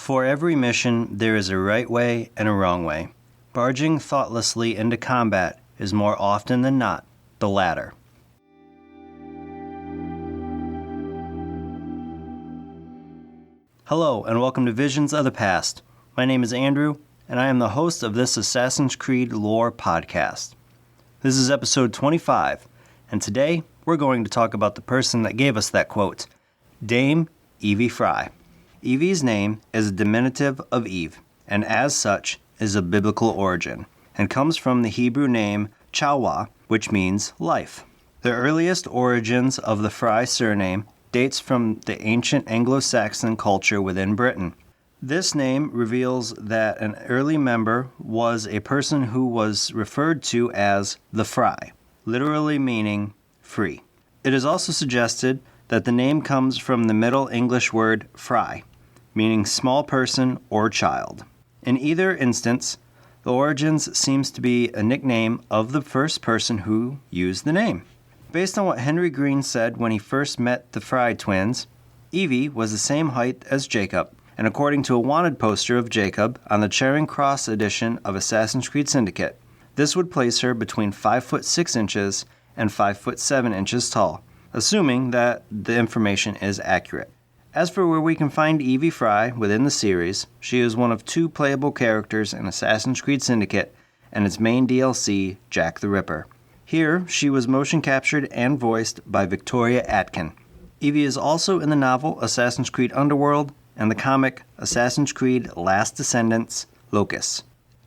For every mission, there is a right way and a wrong way. Barging thoughtlessly into combat is more often than not the latter. Hello, and welcome to Visions of the Past. My name is Andrew, and I am the host of this Assassin's Creed lore podcast. This is episode 25, and today we're going to talk about the person that gave us that quote, Dame Evie Frye. Evie's name is a diminutive of Eve, and as such is of biblical origin, and comes from the Hebrew name Chawah, which means life. The earliest origins of the Frye surname dates from the ancient Anglo-Saxon culture within Britain. This name reveals that an early member was a person who was referred to as the Frye, literally meaning free. It is also suggested that the name comes from the Middle English word fry, meaning small person or child. In either instance, the origins seems to be a nickname of the first person who used the name. Based on what Henry Green said when he first met the Frye twins, Evie was the same height as Jacob, and according to a wanted poster of Jacob on the Charing Cross edition of Assassin's Creed Syndicate, this would place her between 5 foot 6 inches and 5 foot 7 inches tall, assuming that the information is accurate. As for where we can find Evie Frye within the series, she is one of 2 playable characters in Assassin's Creed Syndicate and its main DLC, Jack the Ripper. Here, she was motion captured and voiced by Victoria Atkin. Evie is also in the novel Assassin's Creed Underworld and the comic Assassin's Creed Last Descendants, Locus.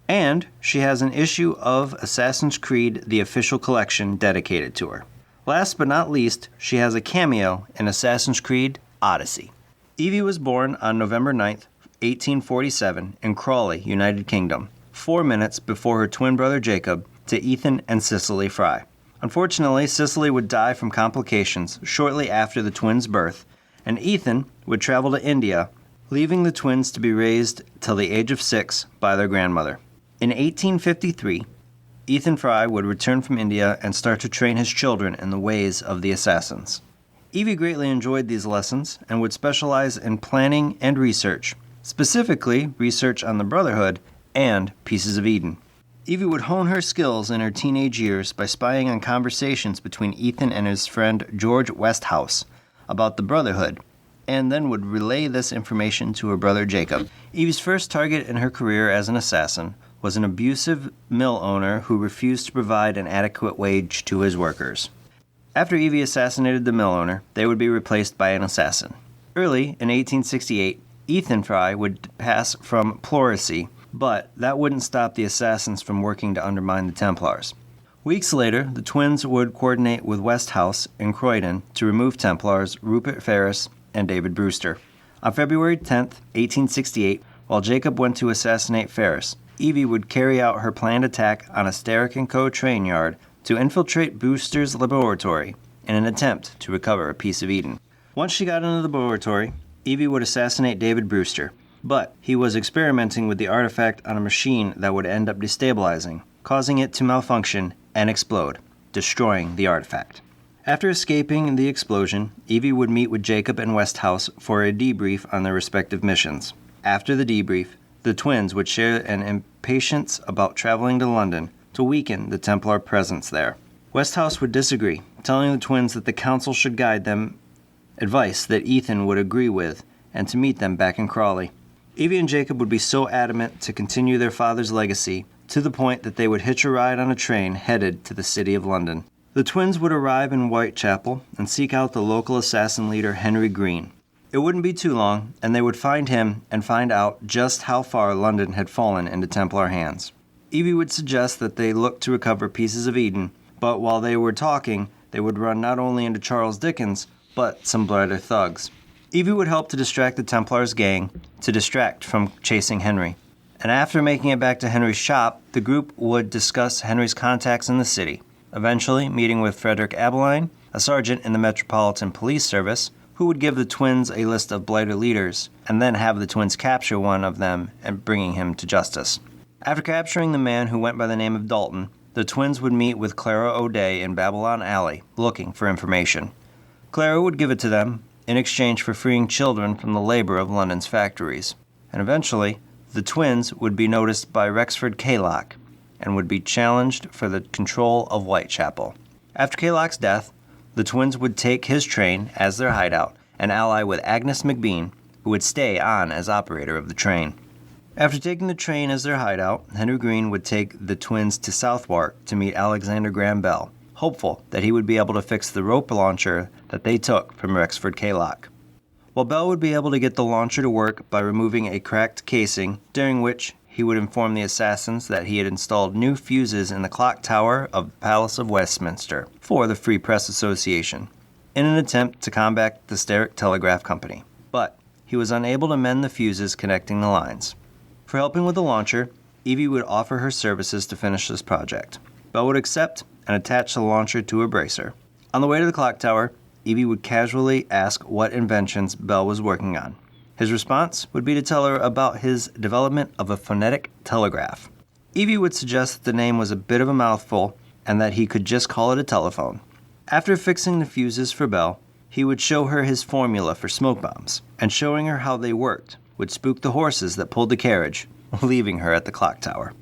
And she has an issue of Assassin's Creed The Official Collection dedicated to her. Last but not least, she has a cameo in Assassin's Creed Odyssey. Evie was born on November 9th, 1847 in Crawley, United Kingdom, 4 minutes before her twin brother Jacob to Ethan and Cicely Frye. Unfortunately, Cicely would die from complications shortly after the twins' birth, and Ethan would travel to India, leaving the twins to be raised till the age of 6 by their grandmother. In 1853, Ethan Frye would return from India and start to train his children in the ways of the assassins. Evie greatly enjoyed these lessons and would specialize in planning and research, specifically research on the Brotherhood and Pieces of Eden. Evie would hone her skills in her teenage years by spying on conversations between Ethan and his friend George Westhouse about the Brotherhood, and then would relay this information to her brother Jacob. Evie's first target in her career as an assassin was an abusive mill owner who refused to provide an adequate wage to his workers. After Evie assassinated the mill owner, they would be replaced by an assassin. Early in 1868, Ethan Frye would pass from pleurisy, but that wouldn't stop the assassins from working to undermine the Templars. Weeks later, the twins would coordinate with Westhouse in Croydon to remove Templars Rupert Ferris and David Brewster. On February 10, 1868, while Jacob went to assassinate Ferris, Evie would carry out her planned attack on a Starrick & Co. train yard to infiltrate Brewster's laboratory in an attempt to recover a piece of Eden. Once she got into the laboratory, Evie would assassinate David Brewster, but he was experimenting with the artifact on a machine that would end up destabilizing, causing it to malfunction and explode, destroying the artifact. After escaping the explosion, Evie would meet with Jacob and Westhouse for a debrief on their respective missions. After the debrief, the twins would share an impatience about traveling to London to weaken the Templar presence there. Westhouse would disagree, telling the twins that the council should guide them, advice that Ethan would agree with, and to meet them back in Crawley. Evie and Jacob would be so adamant to continue their father's legacy to the point that they would hitch a ride on a train headed to the city of London. The twins would arrive in Whitechapel and seek out the local assassin leader Henry Green. It wouldn't be too long, and they would find him and find out just how far London had fallen into Templar hands. Evie would suggest that they look to recover Pieces of Eden, but while they were talking, they would run not only into Charles Dickens, but some brighter thugs. Evie would help to distract the Templars' gang to distract from chasing Henry. And after making it back to Henry's shop, the group would discuss Henry's contacts in the city, eventually meeting with Frederick Abeline, a sergeant in the Metropolitan Police Service, who would give the twins a list of blighter leaders, and then have the twins capture one of them and bringing him to justice. After capturing the man who went by the name of Dalton, the twins would meet with Clara O'Day in Babylon Alley, looking for information. Clara would give it to them in exchange for freeing children from the labor of London's factories. and eventually, the twins would be noticed by Rexford Kaylock and would be challenged for the control of Whitechapel. After Kaylock's death, the twins would take his train as their hideout and ally with Agnes McBean, who would stay on as operator of the train. After taking the train as their hideout, Henry Green would take the twins to Southwark to meet Alexander Graham Bell, hopeful that he would be able to fix the rope launcher that they took from Rexford Kaylock. While Bell would be able to get the launcher to work by removing a cracked casing, during which he would inform the assassins that he had installed new fuses in the clock tower of the Palace of Westminster for the Free Press Association, in an attempt to combat the Steric Telegraph Company. But he was unable to mend the fuses connecting the lines. For helping with the launcher, Evie would offer her services to finish this project. Bell would accept and attach the launcher to her bracer. On the way to the clock tower, Evie would casually ask what inventions Bell was working on. His response would be to tell her about his development of a phonetic telegraph. Evie would suggest that the name was a bit of a mouthful and that he could just call it a telephone. After fixing the fuses for Bell, he would show her his formula for smoke bombs, and showing her how they worked would spook the horses that pulled the carriage, leaving her at the clock tower.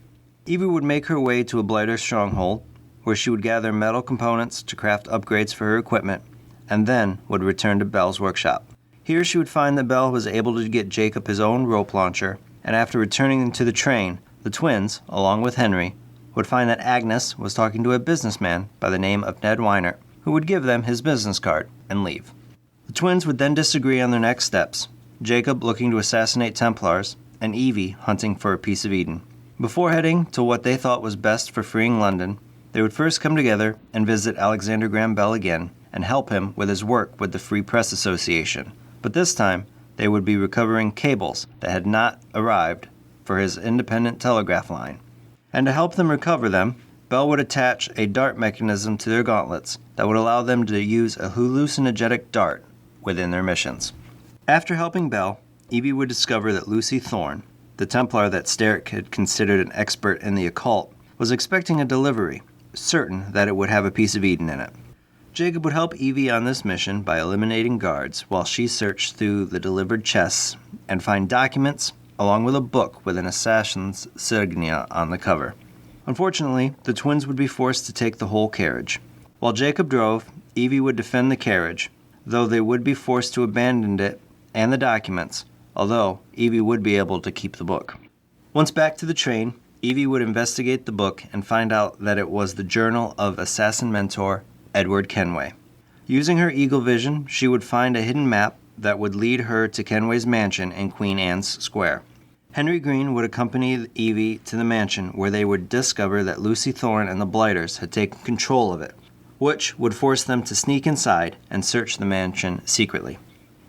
Evie would make her way to a blighter stronghold, where she would gather metal components to craft upgrades for her equipment, and then would return to Bell's workshop. Here she would find that Bell was able to get Jacob his own rope launcher, and after returning to the train, the twins, along with Henry, would find that Agnes was talking to a businessman by the name of Ned Weinert, who would give them his business card and leave. The twins would then disagree on their next steps, Jacob looking to assassinate Templars, and Evie hunting for a piece of Eden. Before heading to what they thought was best for freeing London, they would first come together and visit Alexander Graham Bell again, and help him with his work with the Free Press Association. But this time, they would be recovering cables that had not arrived for his independent telegraph line. And to help them recover them, Bell would attach a dart mechanism to their gauntlets that would allow them to use a hallucinogenic dart within their missions. After helping Bell, Evie would discover that Lucy Thorne, the Templar that Steric had considered an expert in the occult, was expecting a delivery, certain that it would have a piece of Eden in it. Jacob would help Evie on this mission by eliminating guards while she searched through the delivered chests and find documents along with a book with an assassin's insignia on the cover. Unfortunately, the twins would be forced to take the whole carriage. While Jacob drove, Evie would defend the carriage, though they would be forced to abandon it and the documents, although Evie would be able to keep the book. Once back to the train, Evie would investigate the book and find out that it was the journal of assassin mentor Edward Kenway. Using her eagle vision, she would find a hidden map that would lead her to Kenway's mansion in Queen Anne's Square. Henry Green would accompany Evie to the mansion where they would discover that Lucy Thorne and the Blighters had taken control of it, which would force them to sneak inside and search the mansion secretly.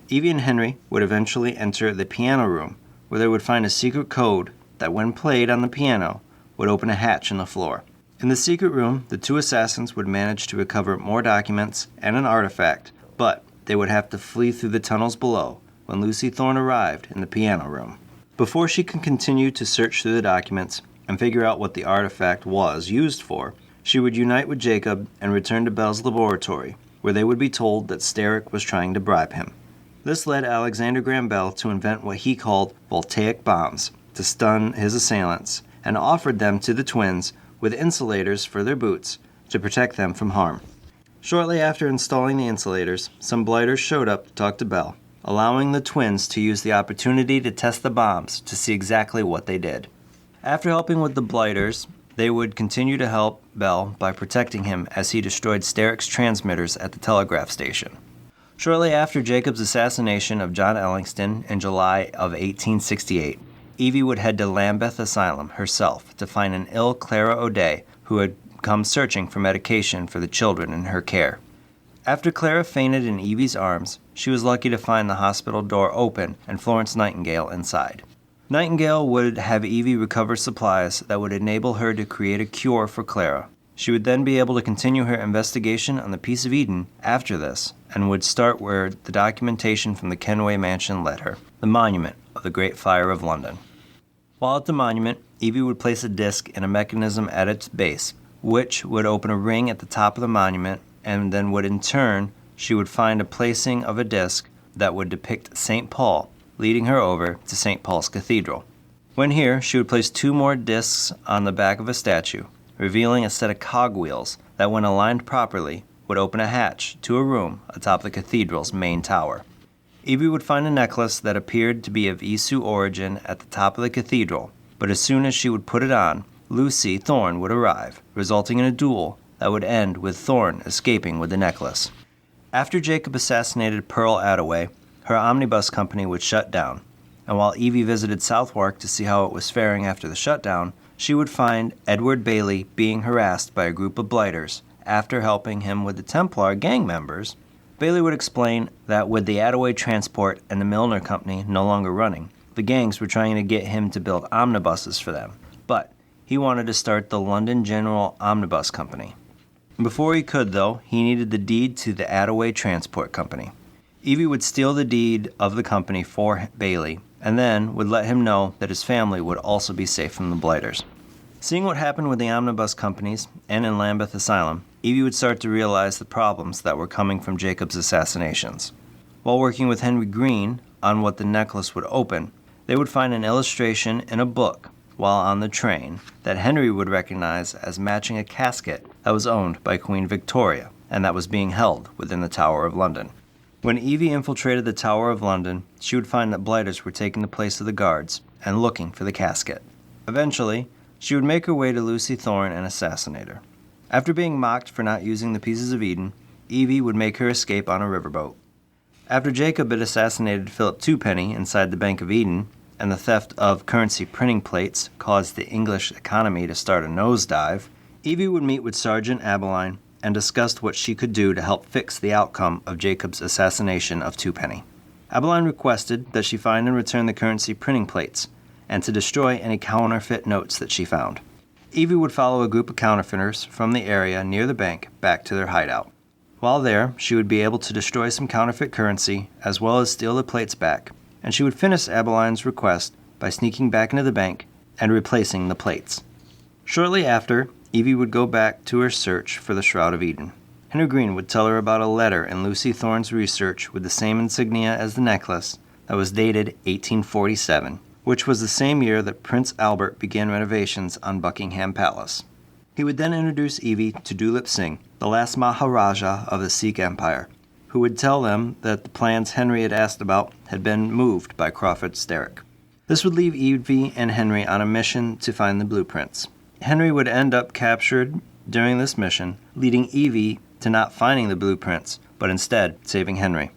Evie and Henry would eventually enter the piano room, where they would find a secret code that, when played on the piano, would open a hatch in the floor. In the secret room, the two assassins would manage to recover more documents and an artifact, but they would have to flee through the tunnels below when Lucy Thorne arrived in the piano room. Before she could continue to search through the documents and figure out what the artifact was used for, she would unite with Jacob and return to Bell's laboratory, where they would be told that Steric was trying to bribe him. This led Alexander Graham Bell to invent what he called voltaic bombs to stun his assailants, and offered them to the twins with insulators for their boots to protect them from harm. Shortly after installing the insulators, some blighters showed up to talk to Bell, allowing the twins to use the opportunity to test the bombs to see exactly what they did. After helping with the blighters, they would continue to help Bell by protecting him as he destroyed Steric's transmitters at the telegraph station. Shortly after Jacob's assassination of John Ellingston in July of 1868, Evie would head to Lambeth Asylum herself to find an ill Clara O'Day who had come searching for medication for the children in her care. After Clara fainted in Evie's arms, she was lucky to find the hospital door open and Florence Nightingale inside. Nightingale would have Evie recover supplies that would enable her to create a cure for Clara. She would then be able to continue her investigation on the piece of Eden after this, and would start where the documentation from the Kenway mansion led her, the monument of the Great Fire of London. While at the monument, Evie would place a disc in a mechanism at its base, which would open a ring at the top of the monument, and then would in turn, she would find a placing of a disc that would depict St. Paul, leading her over to St. Paul's Cathedral. When here, she would place 2 more discs on the back of a statue, revealing a set of cogwheels that, when aligned properly, would open a hatch to a room atop the cathedral's main tower. Evie would find a necklace that appeared to be of Isu origin at the top of the cathedral, but as soon as she would put it on, Lucy Thorne would arrive, resulting in a duel that would end with Thorne escaping with the necklace. After Jacob assassinated Pearl Attaway, her omnibus company would shut down, and while Evie visited Southwark to see how it was faring after the shutdown, she would find Edward Bailey being harassed by a group of blighters. After helping him with the Templar gang members, Bailey would explain that with the Attaway Transport and the Milner Company no longer running, the gangs were trying to get him to build omnibuses for them, but he wanted to start the London General Omnibus Company. Before he could, though, he needed the deed to the Attaway Transport Company. Evie would steal the deed of the company for Bailey, and then would let him know that his family would also be safe from the blighters. Seeing what happened with the omnibus companies and in Lambeth Asylum, Evie would start to realize the problems that were coming from Jacob's assassinations. While working with Henry Green on what the necklace would open, they would find an illustration in a book while on the train that Henry would recognize as matching a casket that was owned by Queen Victoria and that was being held within the Tower of London. When Evie infiltrated the Tower of London, she would find that blighters were taking the place of the guards and looking for the casket. Eventually, she would make her way to Lucy Thorne and assassinate her. After being mocked for not using the pieces of Eden, Evie would make her escape on a riverboat. After Jacob had assassinated Philip Twopenny inside the Bank of Eden, and the theft of currency printing plates caused the English economy to start a nosedive, Evie would meet with Sergeant Abeline and discussed what she could do to help fix the outcome of Jacob's assassination of Twopenny. Abeline requested that she find and return the currency printing plates, and to destroy any counterfeit notes that she found. Evie would follow a group of counterfeiters from the area near the bank back to their hideout. While there, she would be able to destroy some counterfeit currency, as well as steal the plates back, and she would finish Abeline's request by sneaking back into the bank and replacing the plates. Shortly after, Evie would go back to her search for the Shroud of Eden. Henry Green would tell her about a letter in Lucy Thorne's research with the same insignia as the necklace that was dated 1847, which was the same year that Prince Albert began renovations on Buckingham Palace. He would then introduce Evie to Dulip Singh, the last Maharaja of the Sikh Empire, who would tell them that the plans Henry had asked about had been moved by Crawford Sterrick. This would leave Evie and Henry on a mission to find the blueprints. Henry would end up captured during this mission, leading Evie to not finding the blueprints, but instead saving Henry.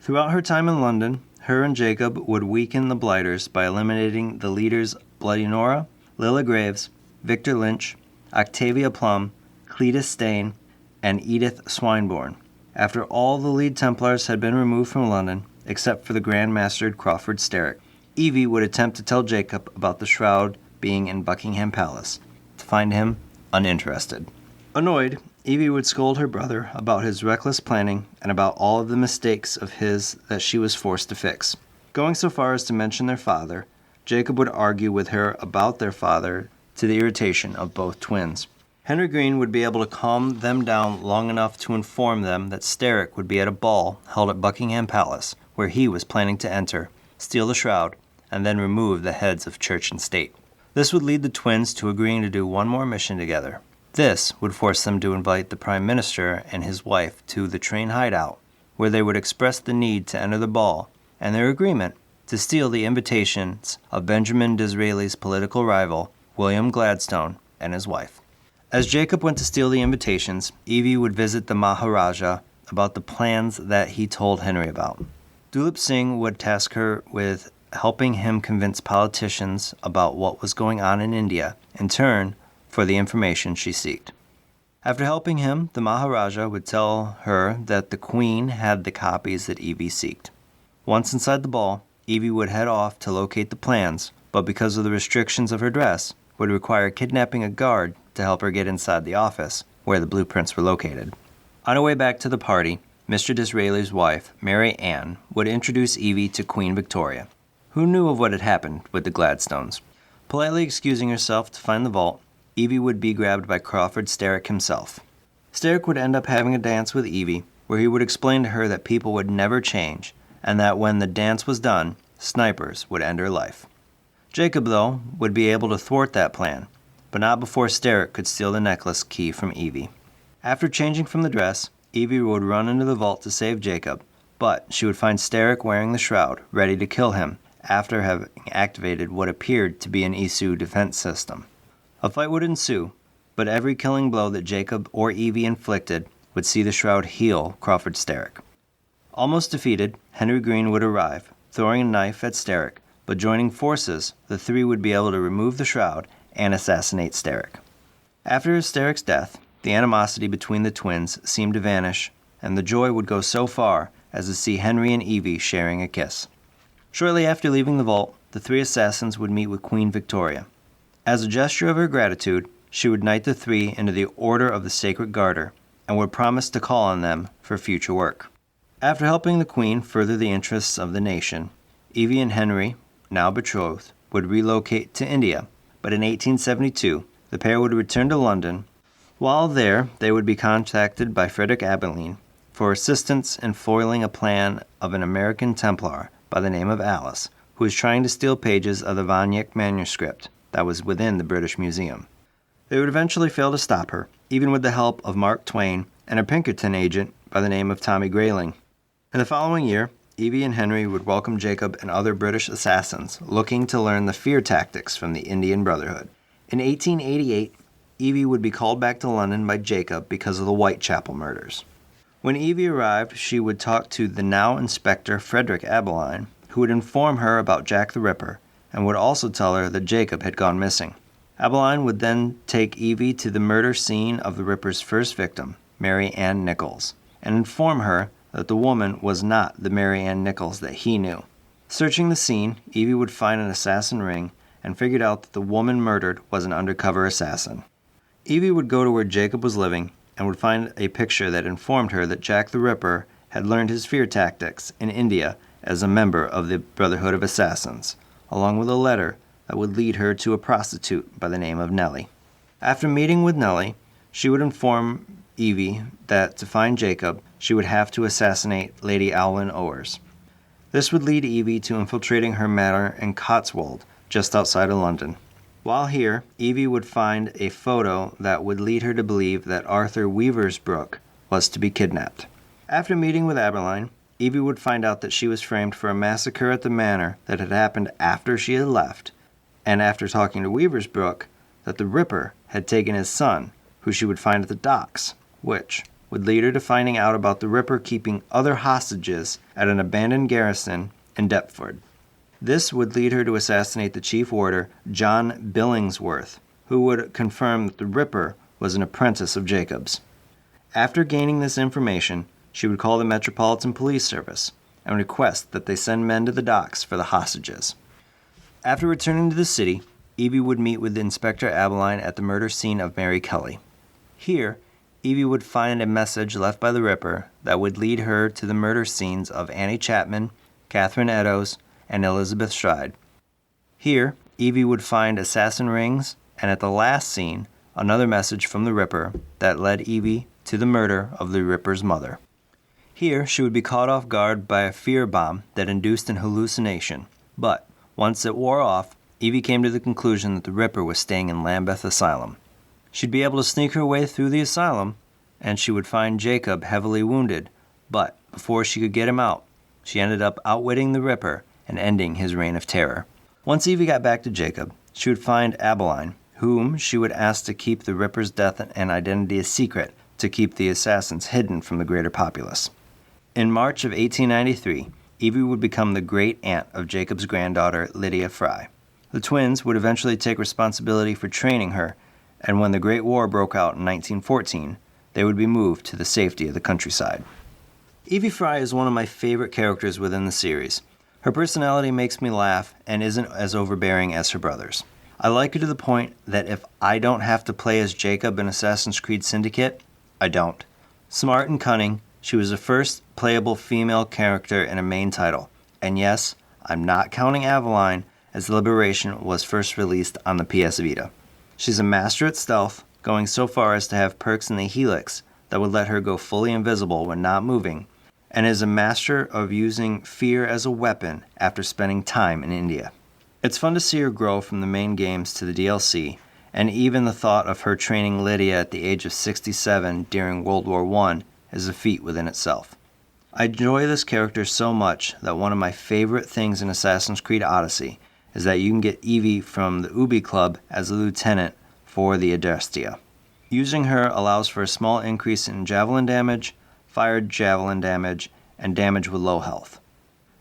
Throughout her time in London, her and Jacob would weaken the blighters by eliminating the leaders Bloody Nora, Lilla Graves, Victor Lynch, Octavia Plum, Cletus Stain, and Edith Swinburne. After all the lead Templars had been removed from London, except for the Grand Master Crawford Sterrick, Evie would attempt to tell Jacob about the shroud being in Buckingham Palace, to find him uninterested. Annoyed, Evie would scold her brother about his reckless planning and about all of the mistakes of his that she was forced to fix. Going so far as to mention their father, Jacob would argue with her about their father to the irritation of both twins. Henry Green would be able to calm them down long enough to inform them that Sterrick would be at a ball held at Buckingham Palace, where he was planning to enter, steal the shroud, and then remove the heads of church and state. This would lead the twins to agreeing to do one more mission together. This would force them to invite the Prime Minister and his wife to the train hideout, where they would express the need to enter the ball and their agreement to steal the invitations of Benjamin Disraeli's political rival, William Gladstone, and his wife. As Jacob went to steal the invitations, Evie would visit the Maharaja about the plans that he told Henry about. Dulip Singh would task her with helping him convince politicians about what was going on in India, in turn for the information she sought. After helping him, the Maharaja would tell her that the Queen had the copies that Evie sought. Once inside the ball, Evie would head off to locate the plans, but because of the restrictions of her dress, would require kidnapping a guard to help her get inside the office where the blueprints were located. On her way back to the party, Mr. Disraeli's wife, Mary Ann, would introduce Evie to Queen Victoria, who knew of what had happened with the Gladstones. Politely excusing herself to find the vault, Evie would be grabbed by Crawford Sterrick himself. Sterrick would end up having a dance with Evie, where he would explain to her that people would never change, and that when the dance was done, snipers would end her life. Jacob, though, would be able to thwart that plan, but not before Sterrick could steal the necklace key from Evie. After changing from the dress, Evie would run into the vault to save Jacob, but she would find Sterrick wearing the shroud, ready to kill him, after having activated what appeared to be an Isu defense system. A fight would ensue, but every killing blow that Jacob or Evie inflicted would see the shroud heal Crawford Sterrick. Almost defeated, Henry Green would arrive, throwing a knife at Sterrick, but joining forces, the three would be able to remove the shroud and assassinate Sterrick. After Sterrick's death, the animosity between the twins seemed to vanish, and the joy would go so far as to see Henry and Evie sharing a kiss. Shortly after leaving the vault, the three assassins would meet with Queen Victoria. As a gesture of her gratitude, she would knight the three into the Order of the Sacred Garter, and would promise to call on them for future work. After helping the Queen further the interests of the nation, Evie and Henry, now betrothed, would relocate to India, but in 1872, the pair would return to London. While there, they would be contacted by Frederick Aberline for assistance in foiling a plan of an American Templar by the name of Alice, who was trying to steal pages of the Von Eyck manuscript that was within the British Museum. They would eventually fail to stop her, even with the help of Mark Twain and a Pinkerton agent by the name of Tommy Grayling. In the following year, Evie and Henry would welcome Jacob and other British assassins looking to learn the fear tactics from the Indian Brotherhood. In 1888, Evie would be called back to London by Jacob because of the Whitechapel murders. When Evie arrived, she would talk to the now Inspector Frederick Aberline, who would inform her about Jack the Ripper and would also tell her that Jacob had gone missing. Aberline would then take Evie to the murder scene of the Ripper's first victim, Mary Ann Nichols, and inform her that the woman was not the Mary Ann Nichols that he knew. Searching the scene, Evie would find an assassin ring and figured out that the woman murdered was an undercover assassin. Evie would go to where Jacob was living and would find a picture that informed her that Jack the Ripper had learned his fear tactics in India as a member of the Brotherhood of Assassins, along with a letter that would lead her to a prostitute by the name of Nellie. After meeting with Nellie, she would inform Evie that to find Jacob, she would have to assassinate Lady Alwyn Owers. This would lead Evie to infiltrating her manor in Cotswold, just outside of London. While here, Evie would find a photo that would lead her to believe that Arthur Weaversbrook was to be kidnapped. After meeting with Aberline, Evie would find out that she was framed for a massacre at the manor that had happened after she had left, and after talking to Weaversbrook, that the Ripper had taken his son, who she would find at the docks, which would lead her to finding out about the Ripper keeping other hostages at an abandoned garrison in Deptford. This would lead her to assassinate the chief warder, John Billingsworth, who would confirm that the Ripper was an apprentice of Jacob's. After gaining this information, she would call the Metropolitan Police Service and request that they send men to the docks for the hostages. After returning to the city, Evie would meet with Inspector Aberline at the murder scene of Mary Kelly. Here, Evie would find a message left by the Ripper that would lead her to the murder scenes of Annie Chapman, Catherine Eddowes, and Elizabeth Stride. Here, Evie would find assassin rings, and at the last scene, another message from the Ripper that led Evie to the murder of the Ripper's mother. Here, she would be caught off guard by a fear bomb that induced an hallucination, but once it wore off, Evie came to the conclusion that the Ripper was staying in Lambeth Asylum. She'd be able to sneak her way through the asylum, and she would find Jacob heavily wounded, but before she could get him out, she ended up outwitting the Ripper and ending his reign of terror. Once Evie got back to Jacob, she would find Aberline, whom she would ask to keep the Ripper's death and identity a secret to keep the assassins hidden from the greater populace. In March of 1893, Evie would become the great-aunt of Jacob's granddaughter, Lydia Frye. The twins would eventually take responsibility for training her, and when the Great War broke out in 1914, they would be moved to the safety of the countryside. Evie Frye is one of my favorite characters within the series. Her personality makes me laugh and isn't as overbearing as her brothers. I like her to the point that if I don't have to play as Jacob in Assassin's Creed Syndicate, I don't. Smart and cunning, she was the first playable female character in a main title. And yes, I'm not counting Aveline, as Liberation was first released on the PS Vita. She's a master at stealth, going so far as to have perks in the Helix that would let her go fully invisible when not moving, and is a master of using fear as a weapon after spending time in India. It's fun to see her grow from the main games to the DLC, and even the thought of her training Lydia at the age of 67 during World War I is a feat within itself. I enjoy this character so much that one of my favorite things in Assassin's Creed Odyssey is that you can get Evie from the Ubi Club as a lieutenant for the Adrestia. Using her allows for a small increase in javelin damage, fired javelin damage, and damage with low health.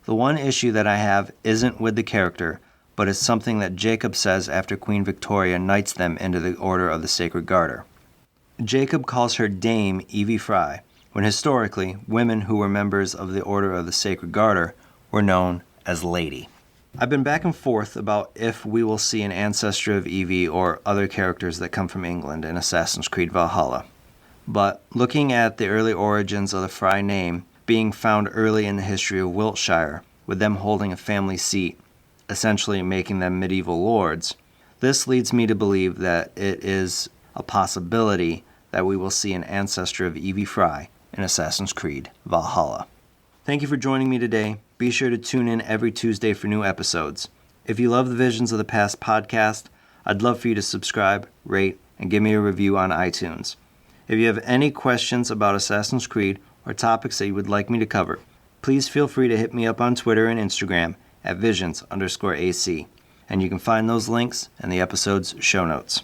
The one issue that I have isn't with the character, but it's something that Jacob says after Queen Victoria knights them into the Order of the Sacred Garter. Jacob calls her Dame Evie Frye, when historically, women who were members of the Order of the Sacred Garter were known as Lady. I've been back and forth about if we will see an ancestor of Evie or other characters that come from England in Assassin's Creed Valhalla. But looking at the early origins of the Frye name being found early in the history of Wiltshire, with them holding a family seat, essentially making them medieval lords, this leads me to believe that it is a possibility that we will see an ancestor of Evie Frye in Assassin's Creed Valhalla. Thank you for joining me today. Be sure to tune in every Tuesday for new episodes. If you love the Visions of the Past podcast, I'd love for you to subscribe, rate, and give me a review on iTunes. If you have any questions about Assassin's Creed or topics that you would like me to cover, please feel free to hit me up on Twitter and Instagram at visions_AC, and you can find those links in the episode's show notes.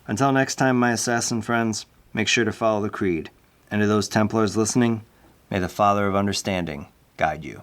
Until next time, my assassin friends, make sure to follow the Creed, and to those Templars listening, may the Father of Understanding guide you.